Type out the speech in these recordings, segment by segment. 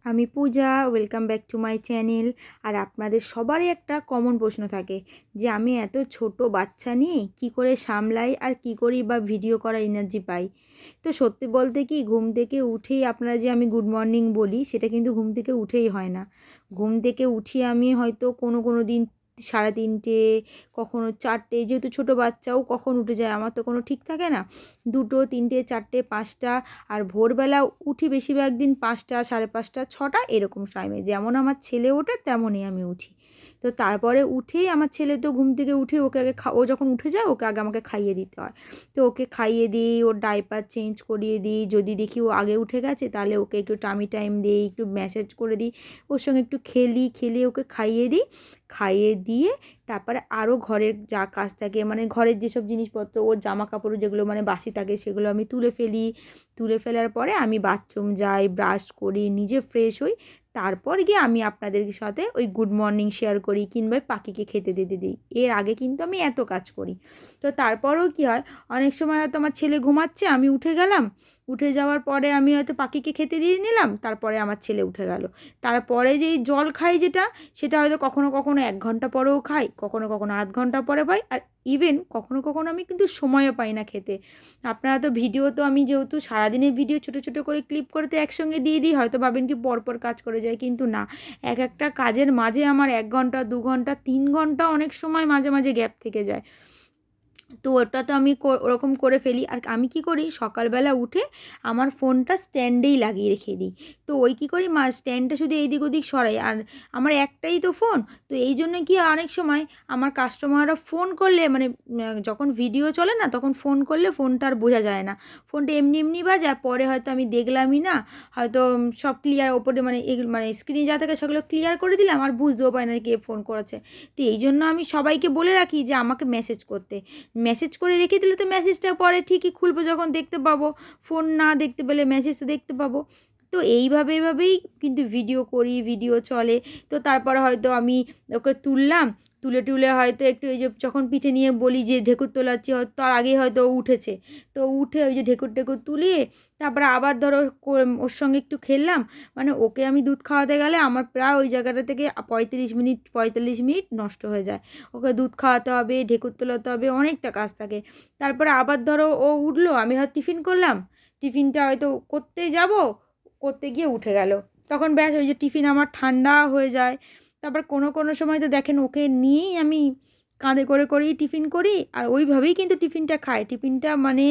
আমি Puja, welcome back to my channel. আর আপনাদের সবারই একটা কমন প্রশ্ন থাকে যে আমি এত ছোট বাচ্চা নিয়ে কি করে সামলাই আর কি করি বা ভিডিও করার এনার্জি পাই। তো সত্যি বলতে কি, ঘুম থেকে উঠেই আপনারা যে আমি গুড মর্নিং বলি, সেটা কিন্তু ঘুম থেকে উঠেই হয় না। ঘুম থেকে উঠি আমি হয়তো কোনো দিন 3:30, কখনো 4টে, যেহেতু ছোট বাচ্চাও কখন উঠে যায় আমার তো কোনো ঠিক থাকে না। 2টো, 3টে, 4টে, 5টা। আর ভোরবেলা উঠি বেশিরভাগ দিন 5টা, 5:30, 6টা এরকম টাইমে। যেমন আমার ছেলে ওঠে তেমনই আমি উঠি। তো তারপরে উঠেই আমার ছেলে তো ঘুম থেকে উঠে ওকে আগে ও যখন উঠে যায় ওকে আগে আমাকে খাইয়ে দিতে হয়। তো ওকে খাইয়ে দিই, ওর ডাইপার চেঞ্জ করিয়ে দিই। যদি দেখি ও আগে উঠে গেছে তাহলে ওকে একটু টামি টাইম দিই, একটু ম্যাসাজ করে দিই, ওর সঙ্গে একটু খেলিয়ে ওকে খাইয়ে দিই। খাইয়ে দিয়ে তারপরে আরও ঘরের যা কাজ থাকে, মানে ঘরের যেসব জিনিসপত্র, ওর জামা কাপড় যেগুলো মানে বাসি থাকে সেগুলো আমি তুলে ফেলি। তুলে ফেলার পরে আমি বাথরুম যাই, ব্রাশ করি, নিজে ফ্রেশ হই। তারপর গিয়ে আমি আপনাদের সাথে ওই গুড মর্নিং শেয়ার করি কিংবা পাখিকে খেতে দিতে দিই। এর আগে কিন্তু আমি এত কাজ করি। তো তারপরেও কী হয়, অনেক সময় হয়তো আমার ছেলে ঘুমাচ্ছে, আমি উঠে গেলাম। উঠে যাওয়ার পরে আমি হয়তো পাখিকে খেতে দিয়ে নিলাম, তারপরে আমার ছেলে উঠে গেল। তারপরে যেই জল খাই যেটা, সেটা হয়তো কখনো 1 ঘন্টা পরেও খাই, কখনো আধ ঘন্টা পরে পাই। আর ইভেন কখনো আমি কিন্তু সময়ও পাই না খেতে। আপনারা তো ভিডিও, তো আমি যেহেতু সারাদিনের ভিডিও ছোটো করে ক্লিপ করে তো একসঙ্গে দিয়ে দিই, হয়তো ভাবেন কি পরপর কাজ করে যায়, কিন্তু না। একটা কাজের মাঝে আমার 1 ঘন্টা, 2 ঘন্টা, 3 ঘন্টা অনেক সময় মাঝে গ্যাপ থেকে যায়। তো ওটা তো আমি ওরকম করে ফেলি। আর আমি কি করি, সকালবেলা উঠে আমার ফোনটা স্ট্যান্ডেই লাগিয়ে রেখে দিই। তো ওই কী করি, স্ট্যান্ডটা শুধু এইদিক ওদিক সরাই। আর আমার একটাই তো ফোন। তো এই জন্য কি অনেক সময় আমার কাস্টমাররা ফোন করলে, মানে যখন ভিডিও চলে না তখন ফোন করলে ফোনটা আর বোঝা যায় না। ফোনটা এমনি বাজে, আর পরে হয়তো আমি দেখলামই না। হয়তো সব ক্লিয়ার ওপরে, মানে মানে স্ক্রিনে যা থাকে সেগুলো ক্লিয়ার করে দিলাম, আর বুঝতেও পারি না কে ফোন করেছে। তো এই জন্য আমি সবাইকে বলে রাখি যে আমাকে মেসেজ করতে। মেসেজ করে রেখে দিলে তো মেসেজটা পরে ঠিকই খুলবো যখন দেখতে পাবো। ফোন না দেখতে পেলে মেসেজ তো দেখতে পাবো। তো এভাবেই কিন্তু ভিডিও করি, ভিডিও চলে। তো তারপরে হয়তো আমি ওকে তুললাম, তুলে হয়তো একটু এই যে যখন পিঠে নিয়ে বলি যে ঢেকুর তোলাচ্ছি, হয়তো তার আগেই হয়তো ও উঠেছে। তো উঠে ওই যে ঢেকুর তুলিয়ে তারপরে আবার ধরো ওর সঙ্গে একটু খেললাম। মানে ওকে আমি দুধ খাওয়াতে গেলে আমার প্রায় ওই জায়গাটা থেকে 45 মিনিট নষ্ট হয়ে যায়। ওকে দুধ খাওয়াতে হবে, ঢেকুর তোলাতে হবে, অনেকটা কাজ থাকে। তারপরে আবার ধরো ও উঠলো, আমি হয়তো টিফিন করলাম, টিফিনটা হয়তো করতে গিয়ে উঠে গেল। তখন ব্যাস ওই যে টিফিন আমার ঠান্ডা হয়ে যায়। তারপর কোনো সময় তো দেখেন ওকে নিয়েই আমি কাঁধে করেই টিফিন করি, আর ওইভাবেই কিন্তু টিফিনটা খাই। টিফিনটা মানে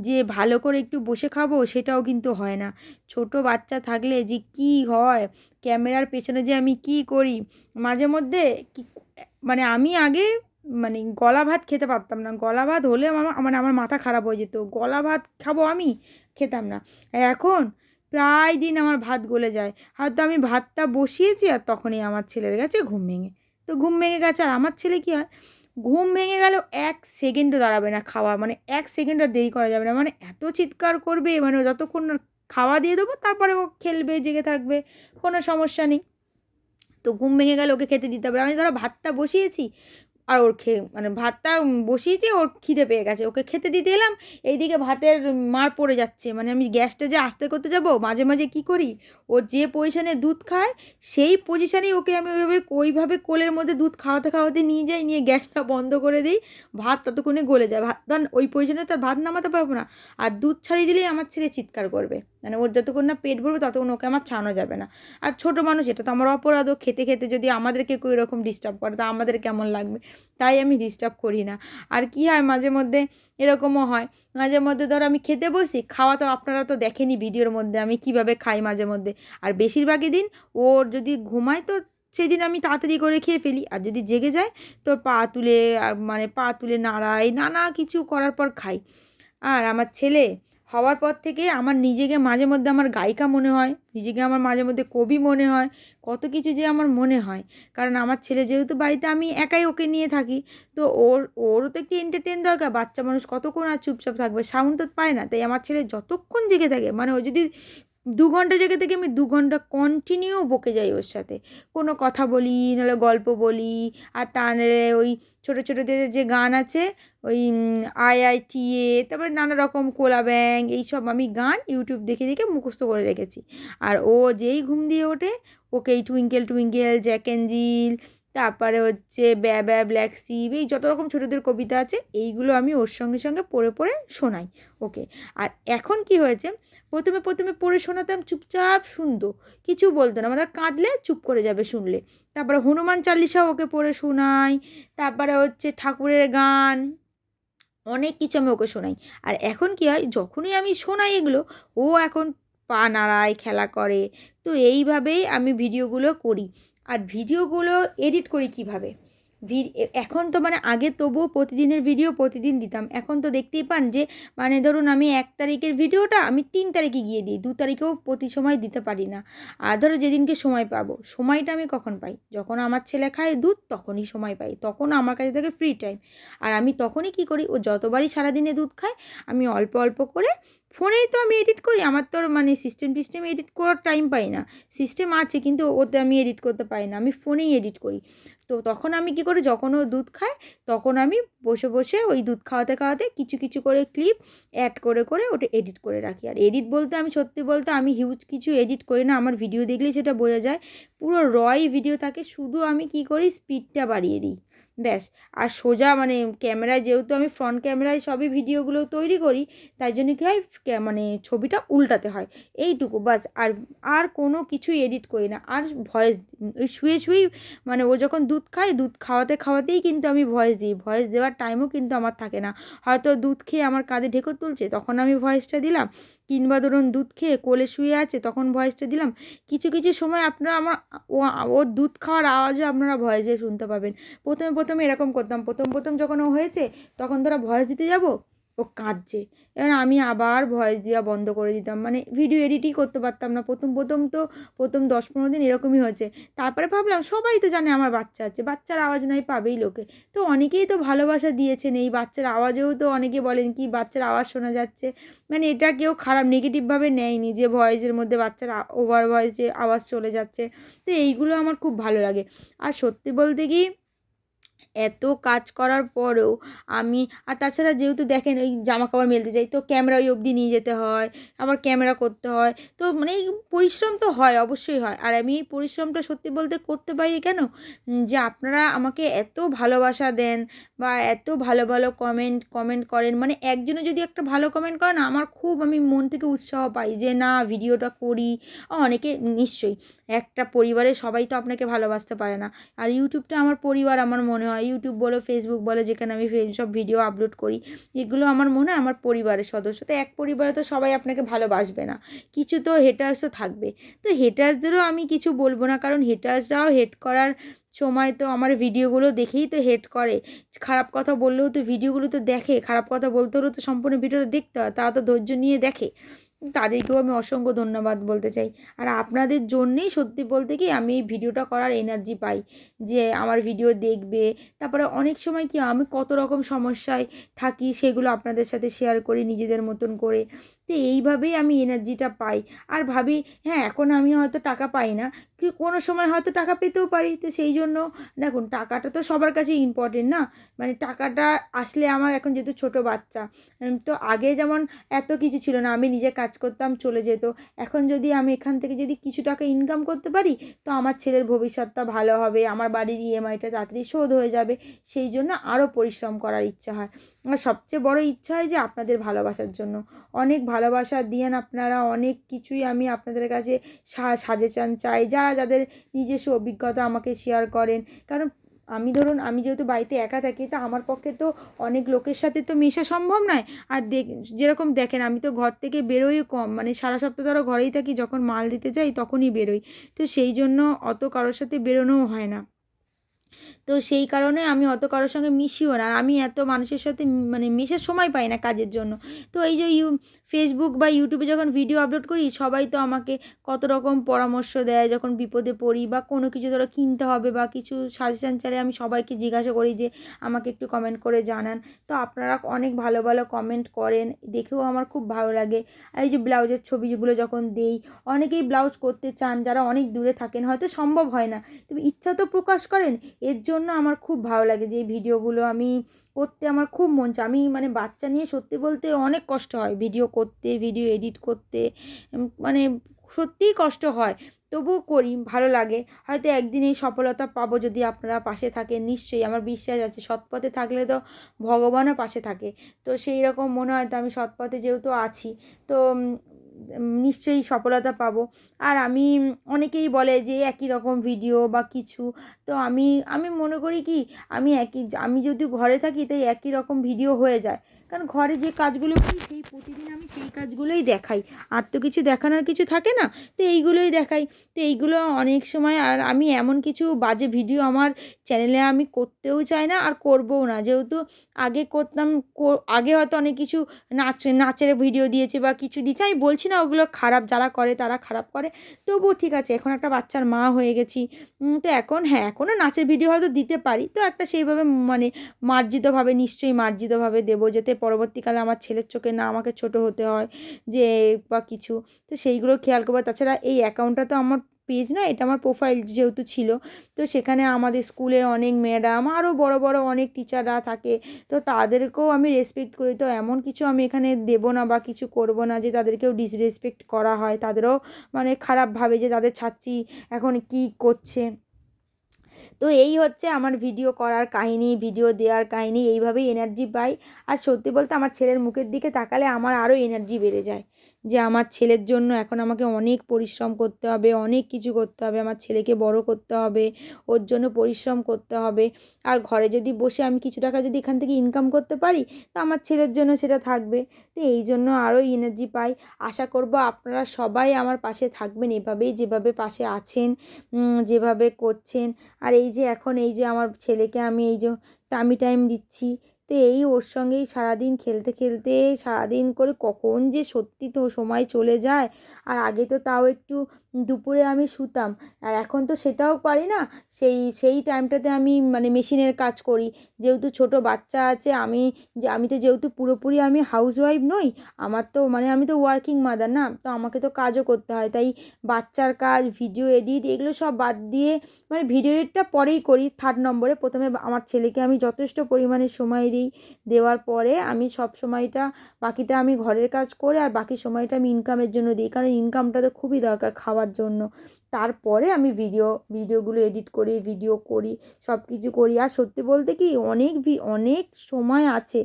যে ভালো করে একটু বসে খাবো সেটাও কিন্তু হয় না। ছোট বাচ্চা থাকলে যে কি হয়, ক্যামেরার পেছনে যে আমি কি করি মাঝে মধ্যে, কি মানে আমি আগে মানে গলা ভাত খেতে পারতাম না। গলা ভাত হলে আমার মাথা খারাপ হয়ে যেত। গলা ভাত খাবো আমি, খেতাম না। এখন প্রায় দিন আমার ভাত গলে যায়। হয়তো আমি ভাতটা বসিয়েছি আর তখনই আমার ছেলের গেছে ঘুম ভেঙে। তো ঘুম ভেঙে গেছে, আর আমার ছেলে কী হয়, ঘুম ভেঙে গেলেও 1 সেকেন্ডও দাঁড়াবে না খাওয়া, মানে 1 সেকেন্ডও দেরি করা যাবে না। মানে এত চিৎকার করবে, মানে যতক্ষণ না খাওয়া দিয়ে দেবো তারপরে ও খেলবে, জেগে থাকবে, কোনো সমস্যা নেই। তো ঘুম ভেঙে গেলে ওকে খেতে দিতে হবে। আমি ধরো ভাতটা বসিয়েছি, আর ওর মানে ভাতটা বসিয়েছি, ওর খিদে পেয়ে গেছে, ওকে খেতে দিতে এলাম, এইদিকে ভাতের মার পড়ে যাচ্ছে। মানে আমি গ্যাসটা যে আস্তে করতে যাব, মাঝে কী করি, ও যে পজিশানে দুধ খায় সেই পজিশানেই ওকে আমি ওইভাবে কোলের মধ্যে দুধ খাওয়াতে নিয়ে যাই, নিয়ে গ্যাসটা বন্ধ করে দিই। ভাত ততক্ষণে গলে যায়। ভাত ধর ওই পজিশানে তো আর ভাত নামাতে পারবো না। আর দুধ ছাড়িয়ে দিলেই আমার ছেলে চিৎকার করবে। মানে ওর যতক্ষণ না পেট ভরবে ততক্ষণ ওকে আমার ছাড়ানো যাবে না। আর ছোটো মানুষ, এটা তো আমার অপরাধও। খেতে যদি আমাদেরকে কেউ এরকম ডিস্টার্ব করে তা আমাদের কেমন লাগবে। তাই আমি ডিস্টার্ব করি না। আর কী হয়, মাঝে মধ্যে এরকমও হয়, মাঝে মধ্যে ধরো আমি খেতে বসি, খাওয়া তো আপনারা তো দেখেনই ভিডিওর মধ্যে আমি কীভাবে খাই মাঝে মধ্যে। আর বেশিরভাগই দিন ওর যদি ঘুমায় তো সেদিন আমি তাড়াতাড়ি করে খেয়ে ফেলি, আর যদি জেগে যায় তো পা তুলে নাড়াই, নানা কিছু করার পর খাই। আর আমার ছেলে হওয়ার পর থেকে আমার নিজেকে মাঝে মধ্যে আমার গায়িকা মনে হয়, নিজেকে আমার মাঝে মধ্যে কবি মনে হয়, কত কিছু যে আমার মনে হয়। কারণ আমার ছেলে যেহেতু বাড়িতে আমি একাই ওকে নিয়ে থাকি, তো ওরও তো একটু এন্টারটেন দরকার। বাচ্চা মানুষ কতক্ষণ আর চুপচাপ থাকবে, সাউন্ড তো পায় না। তাই আমার ছেলে যতক্ষণ জেগে থাকে, মানে ও যদি 2 ঘন্টা জায়গা থেকে আমি 2 ঘন্টা কন্টিনিউ বকে যাই ওর সাথে, কোনো কথা বলি নাহলে গল্প বলি। আর তা নাহলে ওই ছোটো ছোটোদের যে গান আছে ওই IITA, তারপরে নানা রকম কোলা ব্যাং, এইসব আমি গান ইউটিউব দেখে দেখে মুখস্থ করে রেখেছি। আর ও যেই ঘুম দিয়ে ওঠে ওকে এই টুইঙ্কেল টুইঙ্কেল, জ্যাক অ্যান্ড জিল, তারপরে হচ্ছে ব্যা ব্যা ব্ল্যাক শিপ, এই যত রকম ছোটোদের কবিতা আছে এইগুলো আমি ওর সঙ্গে সঙ্গে পড়ে পড়ে শোনাই ওকে। আর এখন কি হয়েছে, প্রথমে প্রথমে পড়ে শোনাতাম, চুপচাপ শুনতো, কিছু বলতো না, মানে কাঁদলে চুপ করে যাবে শুনলে। তারপরে হনুমান চালিসাও ওকে পড়ে শোনাই, তারপরে হচ্ছে ঠাকুরের গান, অনেক কিছু আমি ওকে শোনাই। আর এখন কী হয়, যখনই আমি শোনাই এগুলো, ও এখন পা নাড়ায়, খেলা করে। তো এইভাবেই আমি ভিডিওগুলো করি। আর ভিডিওগুলো এডিট করি কীভাবে, এখন তো মানে আগে তবুও প্রতিদিনের ভিডিও প্রতিদিন দিতাম, এখন তো দেখতেই পান যে মানে ধরুন আমি 1 তারিখের ভিডিওটা আমি 3 তারিখে গিয়ে দিই, 2 তারিখেও প্রতি সময় দিতে পারি না। আর ধরো যেদিনকে সময় পাবো, সময়টা আমি কখন পাই, যখন আমার ছেলে খায় দুধ তখনই সময় পাই, তখন আমার কাছে থাকে ফ্রি টাইম। আর আমি তখনই কী করি, ও যতবারই সারাদিনে দুধ খায় আমি অল্প অল্প করে ফোনেই তো আমি এডিট করি, আমার তো মানে সিস্টেম এডিট করার টাইম পাই না। সিস্টেম আছে কিন্তু ওতে আমি এডিট করতে পারি না, আমি ফোনেই এডিট করি। তো তখন আমি কী করি, যখন ও দুধ খায় তখন আমি বসে বসে ওই দুধ খাওয়াতে খাওয়াতে কিছু কিছু করে ক্লিপ অ্যাড করে করে ওটা এডিট করে রাখি। আর এডিট বলতে আমি সত্যি বলতে আমি হিউজ কিছু এডিট করি না, আমার ভিডিও দেখলেই সেটা বোঝা যায়, পুরো রই ভিডিও থাকে, শুধু আমি কী করি স্পিডটা বাড়িয়ে দিই ব্যাস। আর সোজা মানে ক্যামেরায়, যেহেতু আমি ফ্রন্ট ক্যামেরায় সবই ভিডিওগুলো তৈরি করি, তাই জন্য কী হয় মানে ছবিটা উল্টাতে হয়, এইটুকু বাস। আর আর কোনো কিছুই এডিট করি না। আর ভয়েস ওই শুয়ে শুয়েই, মানে ও যখন দুধ খায়, দুধ খাওয়াতে খাওয়াতেই কিন্তু আমি ভয়েস দিই, ভয়েস দেওয়ার টাইমও কিন্তু আমার থাকে না। হয়তো দুধ খেয়ে আমার কাঁধে ঢেকুর তুলছে তখন আমি ভয়েসটা দিলাম, কিংবা ধরুন দুধ খেয়ে কোলে শুয়ে আছে তখন ভয়েসটা দিলাম। কিছু কিছু সময় আপনারা আমার ও ওর দুধ খাওয়ার আওয়াজও আপনারা ভয়েসে শুনতে পাবেন। প্রথমে প্রথমে এরকম করতাম, প্রথম প্রথম যখন ও হয়েছে তখন ধরো ভয়েস দিতে যাব, ও কাঁদছে, এবার আমি আবার ভয়েস দেওয়া বন্ধ করে দিতাম, মানে ভিডিও এডিটই করতে পারতাম না। প্রথম প্রথম তো প্রথম 10-15 দিন এরকমই হয়েছে। তারপরে ভাবলাম সবাই তো জানে আমার বাচ্চা আছে, বাচ্চার আওয়াজ নয় পাবেই লোকে, তো অনেকেই তো ভালোবাসা দিয়েছেন, এই বাচ্চার আওয়াজেও তো অনেকে বলেন কি বাচ্চার আওয়াজ শোনা যাচ্ছে, মানে এটা কেউ খারাপ নেগেটিভভাবে নেয়নি যে ভয়েসের মধ্যে বাচ্চার ওভার ভয়েসে আওয়াজ চলে যাচ্ছে। তো এইগুলো আমার খুব ভালো লাগে। আর সত্যি বলতে কি, এত কাজ করার পরেও আমি, আর তাছাড়া যেহেতু দেখেন ওই জামা কাপড় মেলতে যাই তো ক্যামেরা ওই অবধি নিয়ে যেতে হয়, আবার ক্যামেরা করতে হয়, তো মানে এই পরিশ্রম তো হয়, অবশ্যই হয়। আর আমি এই পরিশ্রমটা সত্যি বলতে করতে পারি কেন, যে আপনারা আমাকে এত ভালোবাসা দেন বা এত ভালো ভালো কমেন্ট করেন, মানে একজনে যদি একটা ভালো কমেন্ট করে না, আমার খুব, আমি মন থেকে উৎসাহ পাই যে না ভিডিওটা করি। অনেকে নিশ্চয়ই, একটা পরিবারের সবাই তো আপনাকে ভালোবাসতে পারে না। আর ইউটিউবটা আমার পরিবার, আমার মনে হয় ইউটিউব বলো ফেসবুক বলো, যেখানে আমি সব ভিডিও আপলোড করি, এগুলো আমার মনে হয় আমার পরিবারের সদস্য। তো এক পরিবারে তো সবাই আপনাকে ভালোবাসবে না, কিছু তো হেটার্সও থাকবে। তো হেটার্সদেরও আমি কিছু বলবো না, কারণ হেটার্সরাও হেট করার সময় তো আমার ভিডিওগুলো দেখেই তো হেট করে। খারাপ কথা বললেও তো ভিডিওগুলো তো দেখে, খারাপ কথা বলতে হলেও তো সম্পূর্ণ ভিডিওটা দেখতে হয়, তারা তো ধৈর্য নিয়ে দেখে। তাদেরকেও আমি অসংখ্য ধন্যবাদ বলতে চাই। আর আপনাদের জন্যেই সত্যি বলতে কি আমি এই ভিডিওটা করার এনার্জি পাই, যে আমার ভিডিও দেখবে। তারপরে অনেক সময় কি আমি কত রকম সমস্যায় থাকি, সেগুলো আপনাদের সাথে শেয়ার করি নিজেদের মতন করে। তো এইভাবেই আমি এনার্জিটা পাই। আর ভাবি হ্যাঁ, এখন আমি হয়তো টাকা পাই না, কি কোনো সময় হয়তো টাকা পেতেও পারি। তো সেই জন্য দেখুন, টাকাটা তো সবার কাছেই ইম্পর্টেন্ট না, মানে টাকাটা আসলে আমার এখন যেহেতু ছোটো বাচ্চা, তো আগে যেমন এত কিছু ছিল না, আমি নিজে কাজ করতাম চলে যেত। এখন যদি আমি এখান থেকে যদি কিছু টাকা ইনকাম করতে পারি, তো আমার ছেলের ভবিষ্যৎটা ভালো হবে, আমার বাড়ির ইএমআইটা তাড়াতাড়ি শোধ হয়ে যাবে। সেই জন্য আরও পরিশ্রম করার ইচ্ছা হয়। আর সবচেয়ে বড় ইচ্ছা হয় যে আপনাদের ভালোবাসার জন্য, অনেক ভালোবাসা দিয়েন আপনারা, অনেক কিছুই আমি আপনাদের কাছে সাজেশান চাই, যারা যাদের নিজস্ব অভিজ্ঞতা আমাকে শেয়ার করেন। কারণ আমি ধরুন, আমি যেহেতু বাড়িতে একা থাকি, তা আমার পক্ষে তো অনেক লোকের সাথে তো মেশা সম্ভব নয়। আর যেরকম দেখেন আমি তো ঘর থেকে বেরোই কম, মানে সারা সপ্তাহ ধরো ঘরেই থাকি, যখন মাল দিতে যাই তখনই বেরোই। তো সেই জন্য অত কারোর সাথে বেরোনোও হয় না। তো সেই কারণে আমি অত কারোর সঙ্গে মিশিও না, আর আমি এত মানুষের সাথে মানে মেশার সময় পাই না কাজের জন্য। তো এই যে ফেসবুক বা ইউটিউবে যখন ভিডিও আপলোড করি, সবাই তো আমাকে কত রকম পরামর্শ দেয় যখন বিপদে পড়ি, বা কোনো কিছু ধরো কিনতে হবে বা কিছু সাজেশান চাইলে আমি সবাইকে জিজ্ঞাসা করি যে আমাকে একটু কমেন্ট করে জানান। তো আপনারা অনেক ভালো ভালো কমেন্ট করেন, দেখেও আমার খুব ভালো লাগে। আর এই যে ব্লাউজের ছবিগুলো যখন দেই, অনেকেই ব্লাউজ করতে চান যারা অনেক দূরে থাকেন, হয়তো সম্ভব হয় না, তবে ইচ্ছা তো প্রকাশ করেন। এর জন্য আমার খুব ভালো লাগে যে এই ভিডিওগুলো আমি করতে আমার খুব মন চায়। আমি মানে বাচ্চা নিয়ে সত্যি বলতে অনেক কষ্ট হয় ভিডিও করতে, ভিডিও এডিট করতে, মানে সত্যিই কষ্ট হয়, তবুও করি, ভালো লাগে। হয়তো একদিন এই সফলতা পাবো যদি আপনারা পাশে থাকেন, নিশ্চয়ই আমার বিশ্বাস আছে। সৎপথে থাকলে তো ভগবানও পাশে থাকে। তো সেই রকম মনে হয়, তো আমি সৎপথে যেহেতু আছি, তো নিশ্চয়ই সফলতা পাবো। আর আমি অনেকেই বলে যে একই রকম ভিডিও বা কিছু, তো আমি আমি মনে করি কি, আমি যদি ঘরে থাকি তাই একই রকম ভিডিও হয়ে যায়, কারণ ঘরে যে কাজগুলো করি সেই প্রতিদিন আমি সেই কাজগুলোই দেখাই, আর তো কিছু দেখানোর কিছু থাকে না, তো এইগুলোই দেখাই। তো এইগুলো অনেক সময়, আর আমি এমন কিছু বাজে ভিডিও আমার চ্যানেলে আমি করতেও চাই না আর করবও না, যেহেতু আগে করতাম, আগে হয়তো অনেক কিছু নাচের ভিডিও দিয়েছে বা কিছু দিয়েছে, আমি বলছি না ওগুলো খারাপ, যারা করে তারা খারাপ করে, তবুও ঠিক আছে, এখন একটা বাচ্চার মা হয়ে গেছি। তো এখন হ্যাঁ, এখনও নাচের ভিডিও হয়তো দিতে পারি, তো একটা সেইভাবে মানে মার্জিতভাবে, নিশ্চয়ই মার্জিতভাবে দেবো, যাতে পরবর্তীকালে আমার ছেলের চোখে না আমাকে ছোট হতে হয় যে বা কিছু। তো সেইগুলো খেয়াল করবো। তাছাড়া এই অ্যাকাউন্টটা তো আমার পেজ না, এটা আমার প্রোফাইল যেহেতু ছিল, তো সেখানে আমাদের স্কুলের অনেক ম্যাডাম, আরও বড় বড় অনেক টিচাররা থাকে, তো তাদেরকেও আমি রেসপেক্ট করি। তো এমন কিছু আমি এখানে দেবো না বা কিছু করব না যে তাদেরকেও ডিসরেসপেক্ট করা হয়, তাদেরও মানে খারাপ ভাবে যে তাদের ছাত্রী এখন কি করছে। তো এই হচ্ছে আমার ভিডিও করার কাহিনী, ভিডিও দেওয়ার কাহিনী, এইভাবেই এনার্জি পাই। আর সত্যি বলতে আমার ছেলের মুখের দিকে তাকালে আমার আরও এনার্জি বেড়ে যায়, যে আমার ছেলের জন্য এখন আমাকে অনেক পরিশ্রম করতে হবে, অনেক কিছু করতে হবে, আমার ছেলেকে বড় করতে হবে, ওর জন্য পরিশ্রম করতে হবে। আর ঘরে যদি বসে আমি কিছু টাকা যদি এখান থেকে ইনকাম করতে পারি, তো আমার ছেলের জন্য সেটা থাকবে। তো এই জন্য আরও এনার্জি পাই। আশা করব আপনারা সবাই আমার পাশে থাকবেন এভাবেই, যেভাবে পাশে আছেন, যেভাবে করছেন। আর এই যে এখন এই যে আমার ছেলেকে আমি এই যে টামি টাইম দিচ্ছি, তো এই ওর সঙ্গেই সারাদিন খেলতে খেলতে সারাদিন করে কখন যে সত্যি তো সময় চলে যায়। আর আগে তো তাও একটু দুপুরে আমি শুতাম, আর এখন তো সেটাও পারি না। সেই টাইমটাতে আমি মানে মেশিনের কাজ করি, যেহেতু ছোট বাচ্চা আছে। আমি তো যেহেতু পুরোপুরি আমি হাউসওয়াইফ নই, আমার তো মানে আমি তো ওয়ার্কিং মাদার না, তো আমাকে তো কাজও করতে হয়, তাই বাচ্চার কাজ, ভিডিও এডিট, এগুলো সব বাদ দিয়ে মানে ভিডিও এডিটটা পরেই করি, থার্ড নম্বরে। প্রথমে আমার ছেলেকে আমি যথেষ্ট পরিমাণে সময় দিই, দেওয়ার পরে আমি সব সময়টা, বাকিটা আমি ঘরের কাজ করে, আর বাকি সময়টা আমি ইনকামের জন্য দিই, কারণ ইনকামটা তো খুবই দরকার খাওয়ার জন্য। তারপরে আমি ভিডিওগুলো এডিট করি, ভিডিও করি, সব কিছু করি। আর সত্যি বলতে কি, অনেক সময় আছে,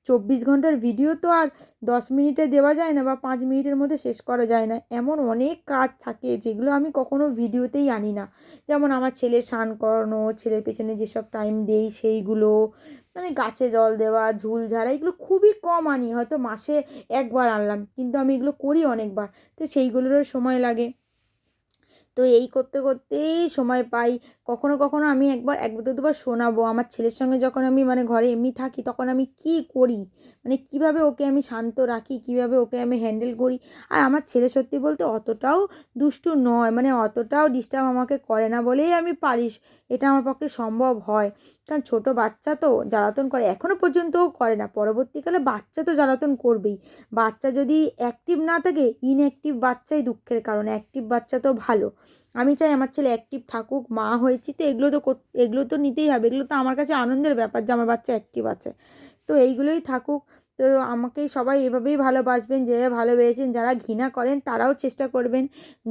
24 ঘন্টার ভিডিও তো আর 10 মিনিটে দেওয়া যায় না, বা 5 মিনিটের মধ্যে শেষ করা যায় না, এমন অনেক কাজ থাকে যেগুলো আমি কখনো ভিডিওতেই আনি না। যেমন আমার ছেলের স্নান করানো, ছেলের পেছনে যেসব টাইম দেই সেইগুলো, মানে গাছে জল দেওয়া, ঝুল ঝাড়া, এগুলো খুবই কম আনি, হয়তো মাসে একবার আনলাম, কিন্তু আমি এগুলো করি অনেকবার, তো সেইগুলোরও সময় লাগে। তো এই করতে করতেই সময় পাই। কখনো কখনো আমি একবার দুবার শোনাবো আমার ছেলের সঙ্গে, যখন আমি মানে ঘরে এমনি থাকি, তখন আমি কী করি, মানে কীভাবে ওকে আমি শান্ত রাখি, কীভাবে ওকে আমি হ্যান্ডেল করি। আর আমার ছেলে সত্যি বলতে অতটাও দুষ্টু নয়, মানে অতটাও ডিস্টার্ব আমাকে করে না বলেই আমি পারি, এটা আমার পক্ষে সম্ভব হয়। কারণ ছোটো বাচ্চা তো জ্বালাতন করে, এখনও পর্যন্তও করে না, পরবর্তীকালে বাচ্চা তো জ্বালাতন করবেই। বাচ্চা যদি অ্যাক্টিভ না থাকে, ইনঅ্যাক্টিভ বাচ্চাই দুঃখের কারণ, অ্যাক্টিভ বাচ্চা তো ভালো। আমি চাই আমার ছেলে অ্যাক্টিভ থাকুক, মা হয়েছি তো এগুলো তো নিতেই হবে, এগুলো তো আমার কাছে আনন্দের ব্যাপার যে আমার বাচ্চা অ্যাক্টিভ আছে। তো এইগুলোই থাকুক। তো আমাকেই সবাই এভাবেই ভালোবাসবেন, যেভাবে ভালোবেসেছেন। যারা ঘৃণা করেন তারাও চেষ্টা করবেন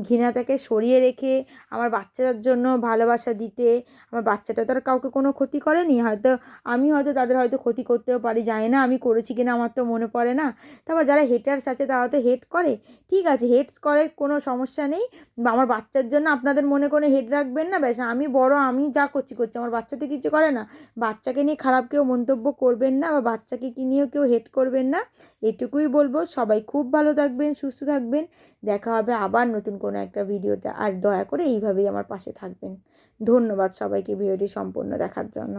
ঘৃণাটাকে সরিয়ে রেখে আমার বাচ্চার জন্য ভালোবাসা দিতে। আমার বাচ্চাটা তো আর কাউকে কোনো ক্ষতি করেনি, হয়তো আমি হয়তো তাদের হয়তো ক্ষতি করতেও পারি, জানি না আমি করেছি কিনা, আমার তো মনে পড়ে না। তারপর যারা হেটার্স আছে তারা তো হেট করে, ঠিক আছে, হেটস করে, কোনো সমস্যা নেই। বা আমার বাচ্চার জন্য আপনাদের মনে কোনো হেড রাখবেন না, ব্যাস আমি বড়, আমি যা করছি, আমার বাচ্চা তো কিছু করে না। বাচ্চাকে নিয়ে খারাপ কেউ মন্তব্য করবেন না, বা বাচ্চাকে নিয়েও কেউ হেট করবেন না। এটুকুই বলবো, সবাই খুব ভালো থাকবেন, সুস্থ থাকবেন। দেখা হবে আবার নতুন কোনো একটা ভিডিওতে। আর দয়া করে এইভাবেই আমার পাশে থাকবেন। ধন্যবাদ সবাইকে ভিডিওটি সম্পূর্ণ দেখার জন্য।